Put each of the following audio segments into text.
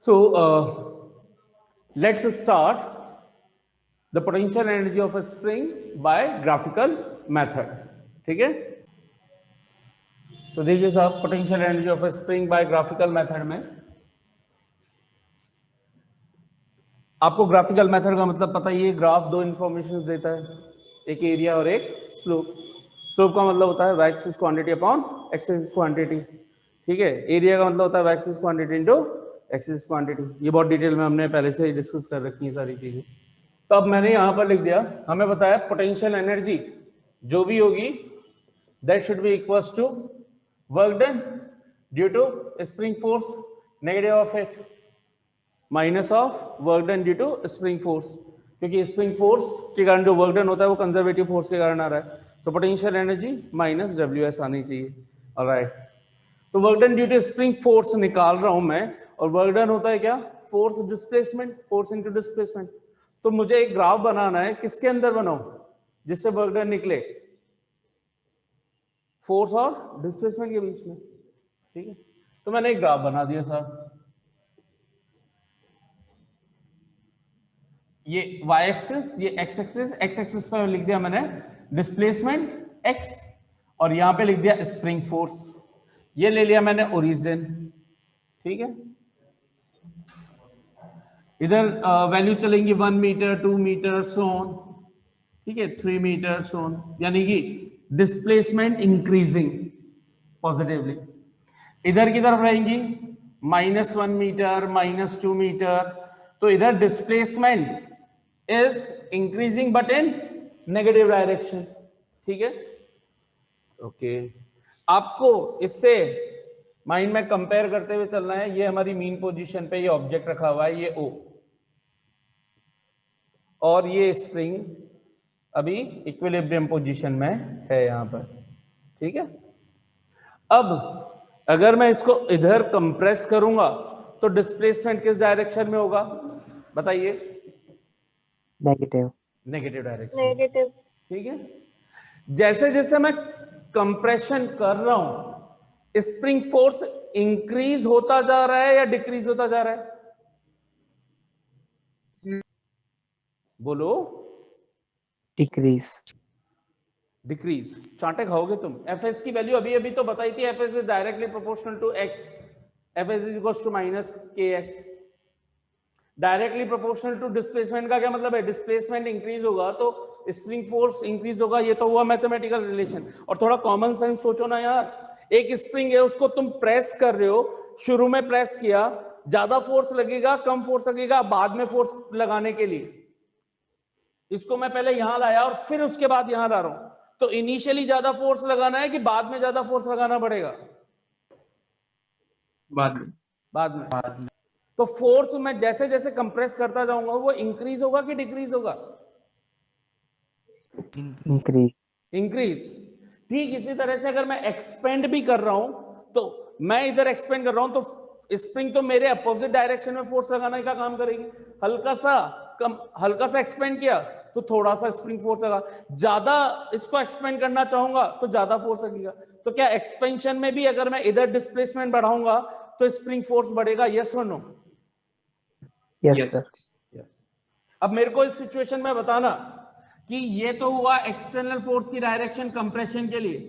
So let's start the potential energy of a spring by graphical method. ठीक है, तो देखिए साहब, potential energy of a spring by graphical method में आपको ग्राफिकल मेथड का मतलब पता ही है। ग्राफ दो इंफॉर्मेशन देता है, एक एरिया और एक स्लोप। स्लोप का मतलब होता है y axis quantity upon x axis quantity, ठीक है। एरिया का मतलब होता है y axis quantity into x axis quantity. ये बहुत डिटेल में हमने पहले से ही डिस्कस कर रखी है सारी चीजें। तो अब मैंने यहां पर लिख दिया, हमें बताया पोटेंशियल एनर्जी जो भी होगी that should be equals to work done due to spring force negative of it minus of work done due to spring force, क्योंकि स्प्रिंग फोर्स के कारण जो वर्क डन होता है वो कंजर्वेटिव फोर्स के कारण आ रहा है। तो पोटेंशियल एनर्जी माइनस WS आनी चाहिए। ऑलराइट, तो work done due to spring force निकाल रहा हूं मैं, और वर्क डन होता है क्या? Force displacement, force into displacement. तो मुझे एक ग्राफ बनाना है, किसके अंदर बनाऊं जिससे वर्क डन निकले? फोर्स और डिस्प्लेसमेंट के बीच में, ठीक है। तो मैंने एक ग्राफ बना दिया सर, ये y एक्सिस, ये x एक्सिस। x एक्सिस पर लिख दिया मैंने डिस्प्लेसमेंट x, और यहां पे लिख दिया स्प्रिंग फोर्स। ये ले लिया मैंने ओरिजिन, ठीक है। इधर वैल्यू चलेंगी 1 मीटर, 2 मीटर, सोन, ठीक है, 3 मीटर, सोन, यानी कि डिस्प्लेसमेंट इंक्रीजिंग पॉजिटिवली। इधर की तरफ रहेंगी -1 मीटर, -2 मीटर, तो इधर displacement is increasing but in negative direction, ठीक है। ओके, आपको इससे माइंड में कंपेयर करते हुए चलना है। ये हमारी मीन पोजीशन पे ये ऑब्जेक्ट रखा हुआ है, ये O, और ये स्प्रिंग अभी इक्विलिब्रियम पोजीशन में है यहां पर, ठीक है। अब अगर मैं इसको इधर कंप्रेस करूंगा तो डिस्प्लेसमेंट किस डायरेक्शन में होगा बताइए? नेगेटिव। Negative direction, negative. ठीक है। जैसे जैसे मैं कंप्रेशन कर रहा हूं, स्प्रिंग फोर्स इंक्रीज होता जा रहा है या डिक्रीज होता जा रहा है? बोलो। डिक्रीज। डिक्रीज। चांटे खाओगे तुम। Fs की वैल्यू अभी अभी तो बताई थी, Fs is directly proportional to x, Fs is equal to -kx। Directly proportional to displacement का क्या मतलब है? डिस्प्लेसमेंट इंक्रीज होगा तो स्प्रिंग फोर्स इंक्रीज होगा। ये तो हुआ मैथमेटिकल रिलेशन। और थोड़ा कॉमन सेंस सोचो ना यार, एक स्प्रिंग है, उसको तुम प्रेस कर रहे हो, शुरू में प्रेस किया, ज्यादा फोर्स लगेगा कम फोर्स लगेगा बाद में फोर्स लगाने के लिए? इसको मैं पहले यहां लाया और फिर उसके बाद यहां ला रहा हूं, तो इनिशियली ज्यादा फोर्स लगाना है कि बाद में ज्यादा फोर्स लगाना पड़ेगा? बाद में। बाद में। तो फोर्स मैं जैसे जैसे कंप्रेस करता जाऊंगा वो इंक्रीज होगा कि डिक्रीज होगा? इंक्रीज। इंक्रीज। ठीक इसी तरह से अगर मैं एक्सपेंड भी कर रहा हूं, तो मैं इधर एक्सपेंड कर रहा हूं तो स्प्रिंग तो मेरे अपोजिट डायरेक्शन में फोर्स लगाने का काम करेगी। हल्का सा एक्सपेंड किया तो थोड़ा सा स्प्रिंग फोर्स लगा, ज्यादा इसको एक्सपेंड करना चाहूंगा तो ज्यादा फोर्स लगेगा। तो क्या एक्सपेंशन में भी अगर मैं इधर डिस्प्लेसमेंट बढ़ाऊंगा तो स्प्रिंग फोर्स बढ़ेगा? यस और नो? Yes sir. अब मेरे को इस सिचुएशन में बताना कि ये तो हुआ एक्सटर्नल फोर्स की डायरेक्शन कंप्रेशन के लिए,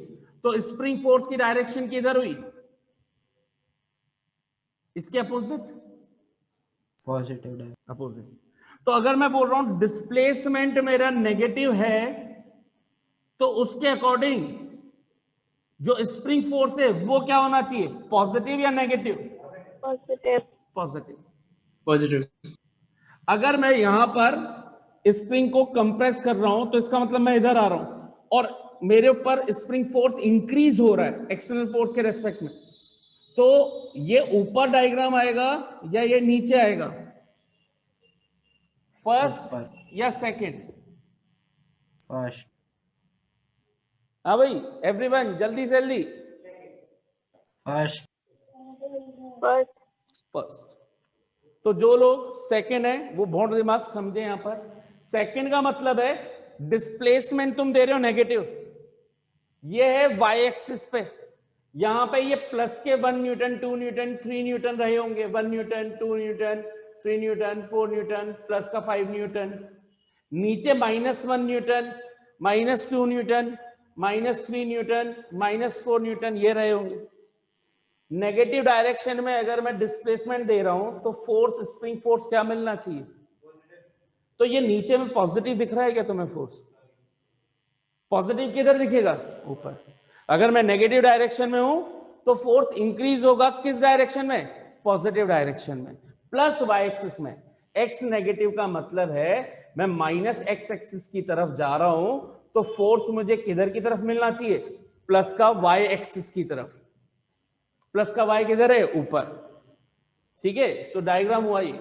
तो स्प्रिंग फोर्स की डायरेक्शन किधर हुई? इसके अपोजिट, पॉजिटिव अपोजिट। तो अगर मैं बोल रहा हूं डिस्प्लेसमेंट मेरा नेगेटिव है, तो उसके अकॉर्डिंग जो स्प्रिंग फोर्स है वो क्या होना चाहिए? पॉजिटिव या नेगेटिव? पॉजिटिव। पॉजिटिव। पॉजिटिव। अगर मैं यहां पर स्प्रिंग को कंप्रेस कर रहा हूं तो इसका मतलब मैं इधर आ रहा हूं और मेरे ऊपर स्प्रिंग फोर्स इंक्रीज हो रहा है एक्सटर्नल फोर्स के रेस्पेक्ट में, तो ये ऊपर डायग्राम आएगा या ये नीचे आएगा? फर्स्ट या सेकंड? फर्स्ट। हाँ भाई एवरीवन जल्दी से जल्दी। फर्स्ट। फर्स्ट। तो जो लोग सेकंड है वो बहुत दिमाग समझे यहां पर। सेकंड का मतलब है डिस्प्लेसमेंट तुम दे रहे हो नेगेटिव, ये है y एक्सिस पे, यहां पे ये प्लस के 1 न्यूटन 2 न्यूटन 3 न्यूटन रहे होंगे, 1 Newton 2 Newton 3 Newton 4 Newton plus का 5 न्यूटन। नीचे -1 न्यूटन -2 न्यूटन -3 न्यूटन -4 न्यूटन ये रहे होंगे। नेगेटिव डायरेक्शन में अगर मैं डिस्प्लेसमेंट दे रहा हूं तो फोर्स, स्प्रिंग फोर्स क्या मिलना चाहिए? तो ये नीचे में पॉजिटिव दिख रहा है क्या तुम्हें? फोर्स पॉजिटिव किधर दिखेगा? ऊपर। अगर मैं नेगेटिव डायरेक्शन में हूं तो फोर्स इंक्रीज होगा किस डायरेक्शन में? पॉजिटिव डायरेक्शन में, प्लस वाई एक्सिस में। एक्स नेगेटिव का मतलब है मैं -x एक्सिस की तरफ जा रहा हूं तो फोर्स मुझे किधर की तरफ मिलना चाहिए? प्लस का y एक्सिस की तरफ। प्लस का y किधर है? ऊपर। ठीक है, तो डायग्राम हुआ ये।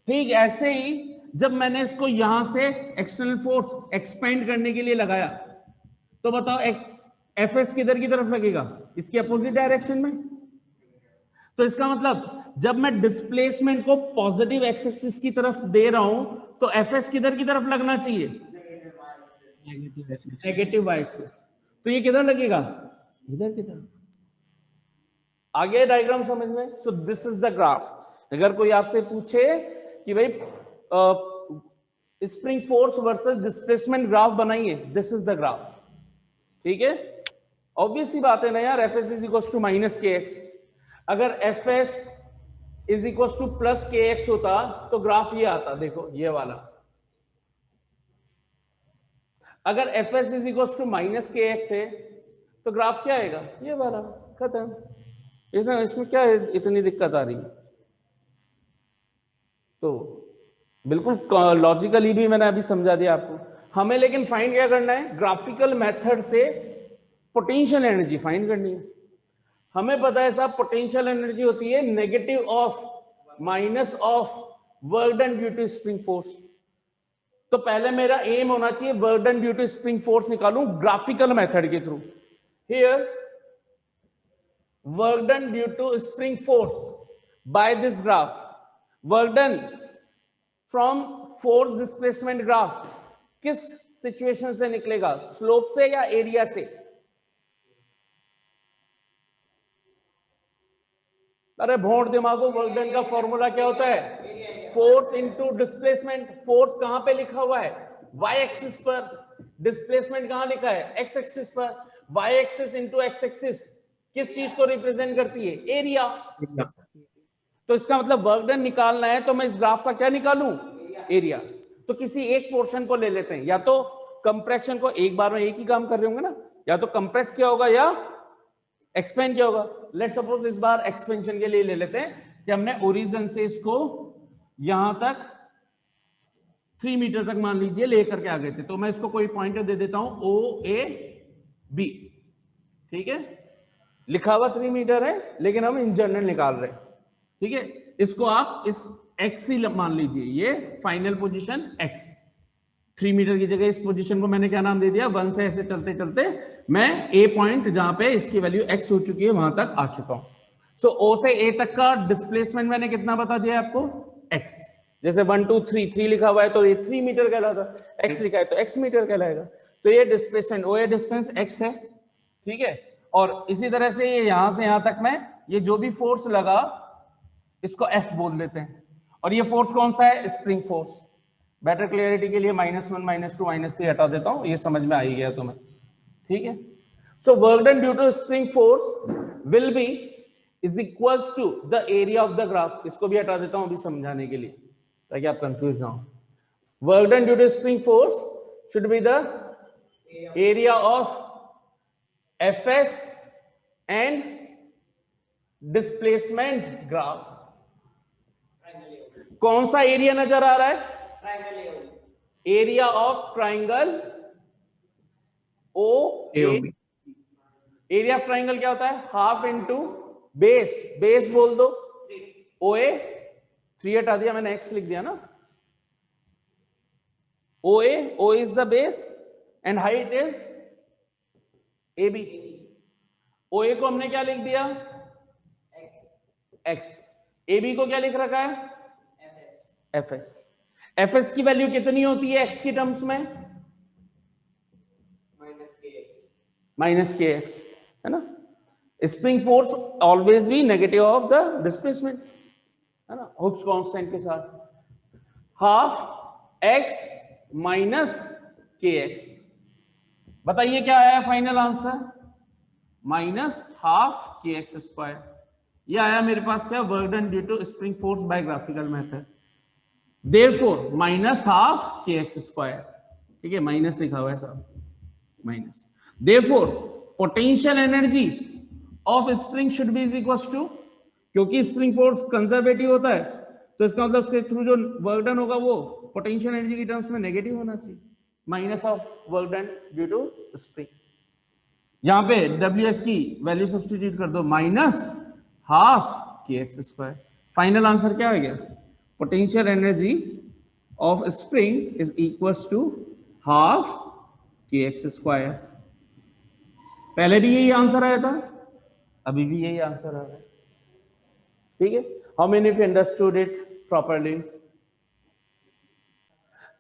ठीक ऐसे ही जब मैंने इसको यहां से एक्सटर्नल फोर्स एक्सपेंड करने के लिए लगाया तो बताओ एफएस किधर की तरफ लगेगा? इसके अपोजिट डायरेक्शन में। तो इसका मतलब जब मैं डिस्प्लेसमेंट को पॉजिटिव एक्स एक्सिस की तरफ दे रहा हूं तो एफएस किधर की तरफ लगना चाहिए? Negative Y axis. तो ये किधर लगेगा? इधर की तरफ। आगे डायग्राम समझ में? So this is the graph. अगर कोई आपसे पूछे कि भाई spring force versus displacement graph बनाइए, दिस इज द ग्राफ। ठीक है, ऑब्वियस सी बात है ना यार, F S is equal to -kx। अगर F S is equal to +kx होता तो ग्राफ ये आता, देखो ये वाला। अगर F S is equal to -kx है तो ग्राफ क्या आएगा? ये वाला। खत्म। इसमें क्या इतनी दिक्कत आ रही है? तो बिल्कुल लॉजिकली भी मैंने अभी समझा दिया आपको। हमें लेकिन फाइंड क्या करना है? ग्राफिकल मेथड से पोटेंशियल एनर्जी फाइंड करनी है। हमें पता है साहब पोटेंशियल एनर्जी होती है negative of minus of work done due to spring force. तो पहले मेरा एम होना चाहिए work done due to spring force निकालूं ग्राफिकल मेथड के through. Here work done due to spring force by this graph, work done from force displacement graph किस situation से निकलेगा? स्लोप से या एरिया से? अरे भोंड दिमागो, वर्क डन का फॉर्मूला क्या होता है? Force into displacement. फोर्स कहां पे लिखा हुआ है? वाई एक्सिस पर। डिस्प्लेसमेंट कहां लिखा है? एक्स एक्सिस पर। Y axis into X axis किस चीज को रिप्रेजेंट करती है? एरिया। तो इसका मतलब वर्क डन निकालना है तो मैं इस ग्राफ का क्या निकालूं? एरिया। तो किसी एक पोर्शन को ले लेते हैं, या तो कंप्रेशन को, एक बार में एक ही काम कर रहे होंगे ना, या तो कंप्रेस क्या होगा या एक्सपेंड क्या होगा। लेट्स सपोज इस बार एक्सपेंशन के लिए ले लेते हैं कि हमने ओरिजिन से इसको यहां तक 3 मीटर तक मान लीजिए लेकर के आ गए थे। तो मैं इसको कोई पॉइंटर दे देता हूं OAB। ठीक है, लिखा हुआ 3 मीटर है लेकिन हम इन जनरल निकाल रहे हैं। ठीक है, इसको आप इस x ही मान लीजिए, ये फाइनल पोजीशन x। 3 मीटर की जगह इस पोजीशन को मैंने क्या नाम दे दिया? 1 से ऐसे चलते चलते मैं A पॉइंट जहां पे इसकी वैल्यू x हो चुकी है वहां तक आ चुका हूं। सो O से A तक का डिस्प्लेसमेंट मैंने कितना बता दिया आपको? x। जैसे 1 2 3 लिखा हुआ है तो ये 3 मीटर कहलाता, x लिखा है तो x मीटर कहलाएगा। तो ये डिस्प्लेसमेंट OA डिस्टेंस x है। ठीक है, और इसी तरह से ये यहां से यहां तक मैं ये जो भी फोर्स लगा इसको F बोल देते हैं। और ये फोर्स कौन सा है? Spring force. बेटर क्लियरिटी के लिए -1 -2 -3 हटा देता हूं, ये समझ में आ ही गया तुम्हें। ठीक है, so work done due to spring force will be is equals to the area of the graph. इसको भी हटा देता हूं अभी समझाने के लिए ताकि आप कंफ्यूज ना हो। Work done due to spring force should be the area of FS and displacement graph. कौन सा एरिया नजर आ रहा है? Area of triangle OAB। Area of triangle क्या होता है? Half into base. बेस बोल दो OA। 3 हटा दिया मैंने, x लिख दिया ना। O is the base and height is AB। OA को हमने क्या लिख दिया? x। AB को क्या लिख रखा है? FS। FS की वैल्यू कितनी होती है x की टर्म्स में? -kx है ना। Spring force always be negative of the displacement, है ना, हुक्स कांस्टेंट के साथ, half X minus K X. बताइए क्या आया फाइनल आंसर, माइनस हाफ के एक्स स्क्वायर। ये आया मेरे पास क्या, work done due to spring force by graphical method, therefore minus half के एक्स स्क्वायर, ठीक है, माइनस लिखा हुआ है साहब, minus, therefore potential energy of spring should be is equal to, क्योंकि स्प्रिंग फोर्स कंजर्वेटिव होता है तो इसका मतलब उसके थ्रू जो वर्क डन होगा वो पोटेंशियल एनर्जी की टर्म्स में नेगेटिव होना चाहिए, minus of work done due to spring. यहां पे WS की वैल्यू सब्स्टिट्यूट कर दो, माइनस हाफ के एक्स स्क्वायर। फाइनल आंसर क्या आ गया, potential energy of spring is equal to half के एक्स स्क्वायर। पहले भी यही आंसर आया था, अभी भी यही आंसर आ रहा है, ठीक है। How many of you understood it properly?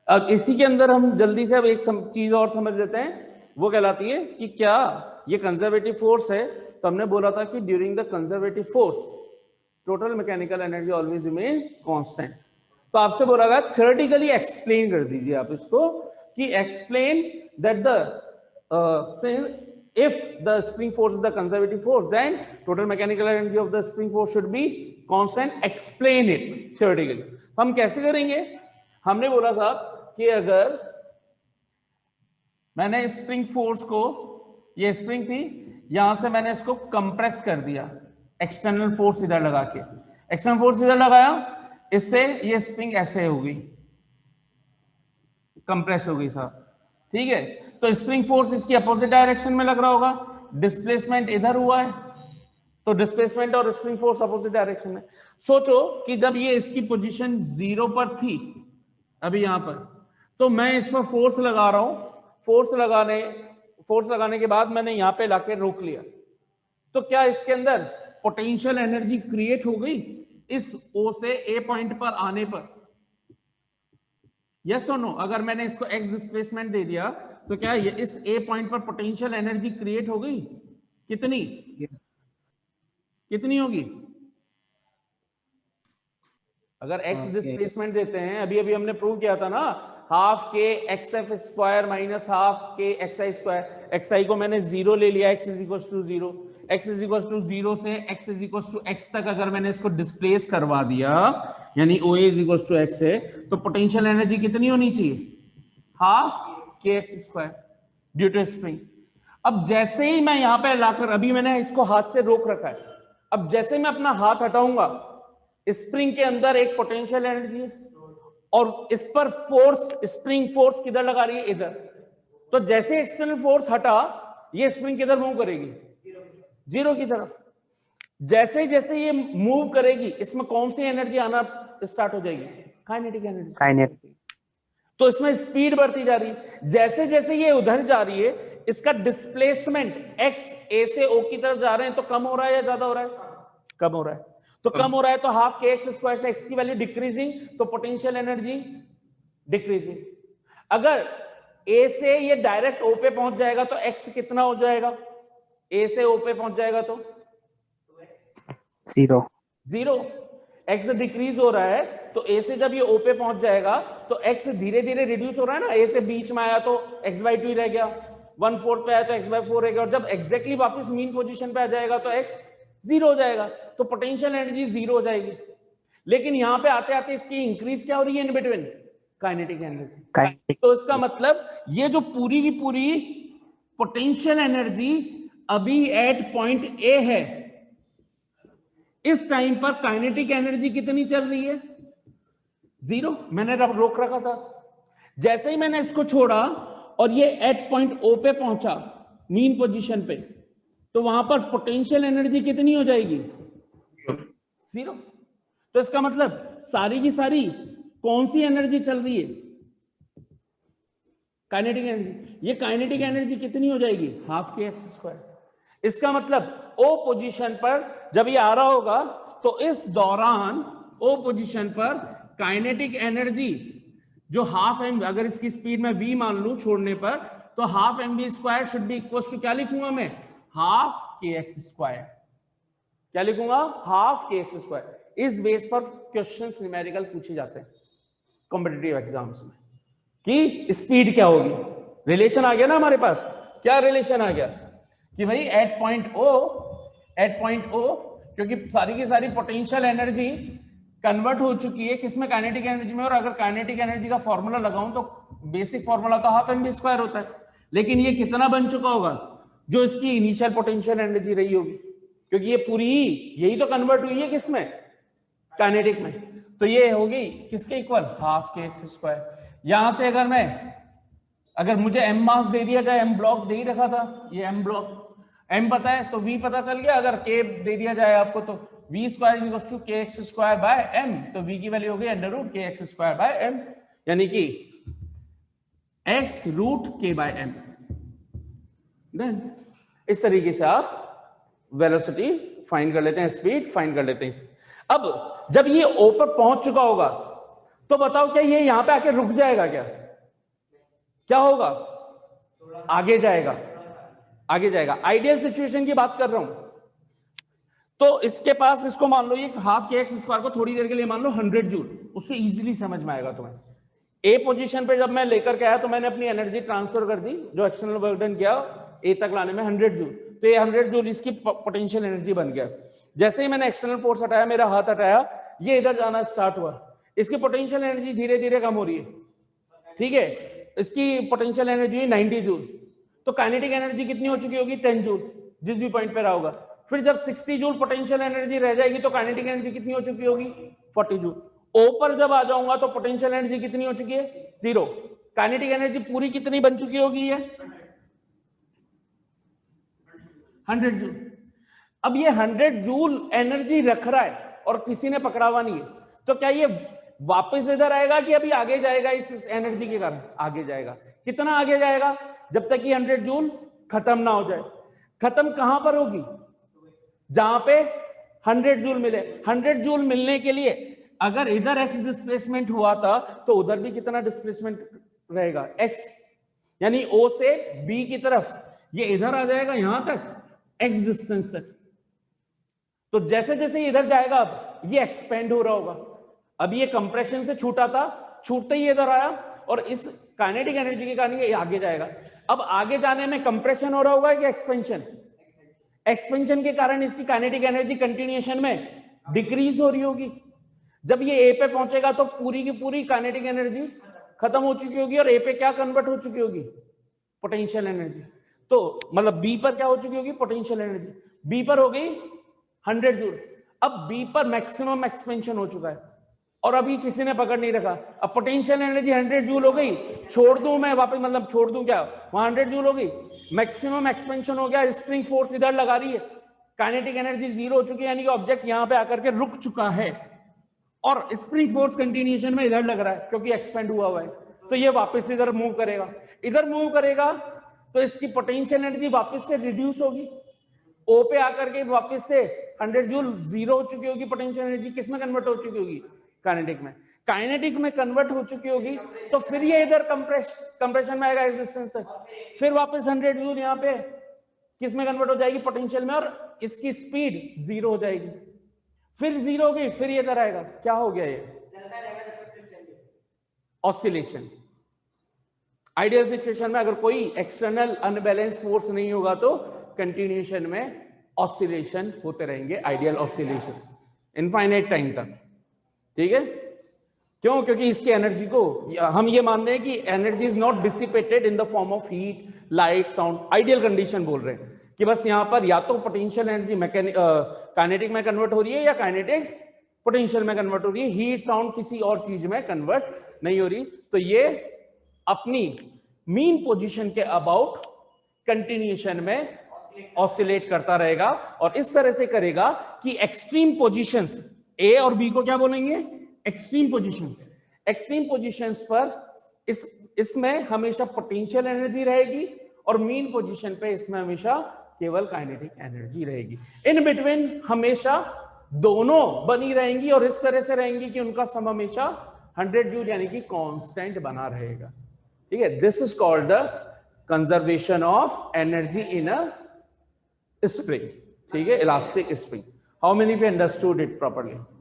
अब इसी के अंदर हम जल्दी से अब एक चीज और समझ लेते हैं, वो कहलाती है कि क्या ये कंजर्वेटिव फोर्स है, तो हमने बोला था कि during the conservative force total mechanical energy always remains constant. तो आपसे बोला गया थ्योरेटिकली एक्सप्लेन कर दीजिए आप इसको, कि explain that the if the spring force is the conservative force, then total mechanical energy of the spring force should be constant. Explain it theoretically. हम कैसे करेंगे? हमने बोला था कि अगर मैंने स्प्रिंग फोर्स को, ये स्प्रिंग थी, यहां से मैंने इसको कंप्रेस कर दिया, एक्सटर्नल फोर्स इधर लगा के, एक्सटर्नल फोर्स इधर लगाया, इससे ये स्प्रिंग ऐसे हो गई, कंप्रेस हो गई साहब, ठीक है। तो स्प्रिंग फोर्स इसकी अपोजिट डायरेक्शन में लग रहा होगा, डिस्प्लेसमेंट इधर हुआ है, तो डिस्प्लेसमेंट और स्प्रिंग फोर्स अपोजिट डायरेक्शन में। सोचो कि जब ये इसकी पोजीशन 0 पर थी, अभी यहां पर, तो मैं इस पर फोर्स लगा रहा हूं, फोर्स लगाने के बाद मैंने यहां पे लाके रोक लिया, तो क्या इसके अंदर पोटेंशियल एनर्जी क्रिएट हो गई इस O से A पॉइंट पर आने पर? यस और नो? अगर मैंने इसको x डिस्प्लेसमेंट दे दिया तो क्या ये इस A पॉइंट पर पोटेंशियल एनर्जी क्रिएट हो गई? कितनी कितनी होगी? अगर x डिस्प्लेसमेंट देते हैं, अभी अभी हमने प्रूव किया था ना, हाफ के x f square minus half के x i square, x i को मैंने 0 ले लिया, x is equal to 0, x is equal to 0 से x is equal to x तक अगर मैंने इसको डिस्प्लेस करवा दिया, यानी OA is equal to x है, तो पोटेंशियल एनर्जी कितनी होनी चाहिए? हाफ के x square due to spring. अब जैसे ही मैं यहां पे लाकर, अभी मैंने इसको हाथ से रोक रखा है, अब जैसे मैं अपना हाथ हटाऊंगा, स्प्रिंग के अंदर एक पोटेंशियल एनर्जी है और इस पर फोर्स, स्प्रिंग फोर्स किधर लगा रही है? इधर। तो जैसे एक्सटर्नल फोर्स हटा, ये स्प्रिंग किधर मूव करेगी? 0 की तरफ। जैसे जैसे ये मूव करेगी, इसमें कौन सी एनर्जी आना स्टार्ट हो जाएगी? Kinetic energy. काइनेटिक। तो इसमें स्पीड बढ़ती जा रही है, जैसे जैसे ये उधर जा रही है, इसका डिस्प्लेसमेंट x A से O की तरफ जा रहे हैं, तो कम हो रहा है या ज्यादा हो रहा है? कम हो रहा है। तो कम हो रहा है तो हाफ के एक्स स्क्वायर से x की वैल्यू डिक्रीजिंग, तो पोटेंशियल एनर्जी डिक्रीजिंग। अगर A से ये डायरेक्ट O पे पहुंच जाएगा तो x कितना हो जाएगा? A से O पे पहुंच जाएगा तो 0। x डिक्रीज हो रहा है, तो A से जब ये O पे पहुंच जाएगा तो x धीरे धीरे रिड्यूस हो रहा है ना, A से बीच में आया तो x/2 रह गया, 1/4 पे आया तो x/4 रह गया, और जब एग्जैक्टली वापस मीन पोजीशन पे आ जाएगा तो x 0 हो जाएगा, तो पोटेंशियल एनर्जी 0 हो जाएगी। लेकिन यहां पे आते आते इसकी इंक्रीज क्या हो रही है इन बिटवीन? Kinetic energy. तो इसका मतलब ये जो पूरी की पूरी पोटेंशियल एनर्जी अभी एट पॉइंट ए है, इस टाइम पर काइनेटिक एनर्जी कितनी चल रही है? 0। मैंने रोक रखा था, जैसे ही मैंने इसको छोड़ा और ये एट पॉइंट O पे पहुंचा, मीन पोजीशन पे, तो वहां पर पोटेंशियल एनर्जी कितनी हो जाएगी? 0। तो इसका मतलब सारी की सारी कौन सी एनर्जी चल रही है? Kinetic energy. ये काइनेटिक एनर्जी कितनी हो जाएगी? हाफ के एक्स स्क्वायर। इसका मतलब O पोजीशन पर जब ये आ रहा होगा, तो इस दौरान O पोजीशन पर काइनेटिक एनर्जी जो हाफ एम, अगर इसकी स्पीड में v मान लूं छोड़ने पर, तो half mv square should be equal to क्या लिखूंगा मैं? हाफ के एक्स स्क्वायर, क्या लिखूंगा, हाफ के एक्स स्क्वायर। इस बेस पर क्वेश्चंस न्यूमेरिकल पूछे जाते हैं कॉम्पिटिटिव एग्जाम्स में कि स्पीड क्या होगी। रिलेशन आ गया ना हमारे पास, क्या रिलेशन आ गया कि भाई एट पॉइंट ओ, क्योंकि सारी की सारी पोटेंशियल एनर्जी कन्वर्ट हो चुकी है किसमें, काइनेटिक एनर्जी में। और अगर काइनेटिक एनर्जी का फॉर्मूला लगाऊं तो बेसिक फॉर्मूला तो हाफ एम बी स्क्वायर होता है, लेकिन ये कितना बन चुका होगा, जो इसकी इनिशियल पोटेंशियल एनर्जी रही होगी, क्योंकि ये पूरी यही तो कन्वर्ट हुई है किसमें, काइनेटिक में। तो ये होगी किसके इक्वल, हाफ के एक्स स्क्वायर। यहां से अगर मुझे एम मास दे दिया जाए, एम ब्लॉक दे ही रखा था, ये एम ब्लॉक, एम पता है तो वी पता चल गया। अगर के दे दिया जाए आपको तो वी स्क्वायर इक्वल टू के एक्स स्क्वायर बाय एम, तो वी की वैल्यू हो गई अंडर रूट के एक्स स्क्वायर बाय एम, यानी कि एक्स रूट के बाय एम। देन इस तरीके से आप वेलोसिटी फाइंड कर लेते हैं, स्पीड फाइंड कर लेते हैं। अब जब ये ओ पर पहुंच चुका होगा तो बताओ क्या ये यहां पे आके रुक जाएगा, क्या होगा, आगे जाएगा, आगे जाएगा। आइडियल सिचुएशन की बात कर रहा हूं तो इसके पास, इसको मान लो ये हाफ के एक्स स्क्वायर को थोड़ी देर के लिए मान लो 100 जूल, उससे इजीली समझ में आएगा तुम्हें। ए पोजीशन पे जब मैं लेकर के आया तो मैंने अपनी एनर्जी ट्रांसफर कर दी, जो एक्सटर्नल वर्क डन किया ए तक लाने में 100 जूल, तो ये 100 जूल इसकी पोटेंशियल एनर्जी बन गया। जैसे ही मैंने एक्सटर्नल फोर्स हटाया, मेरा हाथ हटाया, ये इधर जाना स्टार्ट हुआ, इसकी पोटेंशियल एनर्जी धीरे धीरे कम हो रही है, ठीक है, इसकी पोटेंशियल एनर्जी 90 जूल, तो काइनेटिक एनर्जी कितनी हो चुकी होगी, 10 जूल, जिस भी पॉइंट पे रहा होगा। फिर जब 60 जूल पोटेंशियल एनर्जी रह जाएगी तो काइनेटिक एनर्जी कितनी हो चुकी होगी, 40 जूल। ओ पर जब आ जाऊंगा तो पोटेंशियल एनर्जी कितनी हो चुकी है, 0। काइनेटिक एनर्जी पूरी कितनी बन चुकी होगी, ये 100 जूल। अब ये 100 जूल एनर्जी रख रहा है और किसी ने पकड़ा हुआ नहीं है, तो क्या ये वापस इधर आएगा कि अभी आगे जाएगा, इस एनर्जी के कारण आगे जाएगा। कितना आगे जाएगा, जब तक कि 100 जूल खत्म ना हो जाए। खत्म कहां पर होगी, जहां पे 100 जूल मिले। 100 जूल मिलने के लिए अगर इधर एक्स डिस्प्लेसमेंट हुआ था तो उधर भी कितना डिस्प्लेसमेंट रहेगा, एक्स, यानी ओ से बी की तरफ ये इधर आ जाएगा यहां तक एक्स डिस्टेंस तक। तो जैसे जैसे इधर जाएगा अब ये एक्सपेंड हो रहा होगा। अब ये कंप्रेशन से छूटा था, छूटते ही इधर आया और इस काइनेटिक एनर्जी के कारण ये आगे जाएगा। अब आगे जाने में कंप्रेशन हो रहा होगा कि एक्सपेंशन, एक्सपेंशन के कारण इसकी काइनेटिक एनर्जी कंटिन्यूएशन में डिक्रीज हो रही होगी। जब ये ए पे पहुंचेगा तो पूरी की पूरी काइनेटिक एनर्जी खत्म हो चुकी होगी और ए पे क्या कन्वर्ट हो चुकी होगी, पोटेंशियल एनर्जी। तो मतलब बी पर क्या हो चुकी होगी, पोटेंशियल एनर्जी, बी पर हो गई 100 जूल। अब बी पर मैक्सिमम एक्सपेंशन हो चुका है और अभी किसी ने पकड़ नहीं रखा। अब पोटेंशियल एनर्जी 100 जूल हो गई, छोड़ दूं मैं वापस, मतलब छोड़ दूं क्या, वहां 100 जूल हो गई, मैक्सिमम एक्सपेंशन हो गया, स्प्रिंग फोर्स इधर लगा रही है, काइनेटिक एनर्जी 0 हो चुकी है, यानी कि ऑब्जेक्ट यहां पे आकर के रुक चुका है और स्प्रिंग फोर्स कंटिन्यूएशन में इधर लग रहा है क्योंकि एक्सपेंड हुआ हुआ है। तो ये वापस इधर मूव करेगा, इधर मूव करेगा तो इसकी पोटेंशियल एनर्जी वापस से रिड्यूस होगी। ओ पे आकर के वापस से 100 जूल 0 हो चुकी होगी, पोटेंशियल एनर्जी किस में कन्वर्ट हो चुकी होगी, काइनेटिक में। काइनेटिक में कन्वर्ट हो चुकी होगी तो फिर ये इधर कंप्रेशन में आएगा रेजिस्टेंस तक, फिर वापस 100 जूल यहाँ पे किस में कन्वर्ट हो जाएगी, पोटेंशियल में, और इसकी स्पीड 0 हो जाएगी। फिर 0 हो गई, फिर ये इधर आएगा, क्या हो गया ये, ऑसिलेशन। आइडियल सिचुएशन में अगर कोई एक्सटर्नल अनबैलेंस फोर्स नहीं होगा तो कंटिन्यूएशन में ऑसिलेशन होते रहेंगे, आइडियल ऑसिलेशंस इनफाइनाइट टाइम तक, ठीक है। क्यों, क्योंकि इसकी एनर्जी को हम ये मान रहे हैं कि energy is not dissipated in the form of heat, light, sound. Ideal condition बोल रहे हैं कि बस यहां पर या तो पोटेंशियल एनर्जी काइनेटिक में कन्वर्ट हो रही है या काइनेटिक पोटेंशियल में कन्वर्ट हो रही है, हीट, साउंड किसी और चीज में कन्वर्ट नहीं हो रही। तो ये अपनी मीन पोजीशन के अबाउट कंटिन्यूएशन में ऑसिलेट करता रहेगा और इस तरह से करेगा कि एक्सट्रीम पोजीशंस, ए और बी को क्या बोलेंगे, एक्सट्रीम पोजीशंस। एक्सट्रीम पोजीशंस पर इसमें हमेशा पोटेंशियल एनर्जी रहेगी और मीन पोजीशन पे इसमें हमेशा केवल काइनेटिक एनर्जी रहेगी। इन बिटवीन हमेशा दोनों बनी रहेंगी और इस तरह से रहेंगी कि उनका सम हमेशा 100 जूल यानी कि कांस्टेंट बना रहेगा, ठीक है। This is called the conservation of energy in a spring, ठीक है, elastic spring. How many of you understood it properly?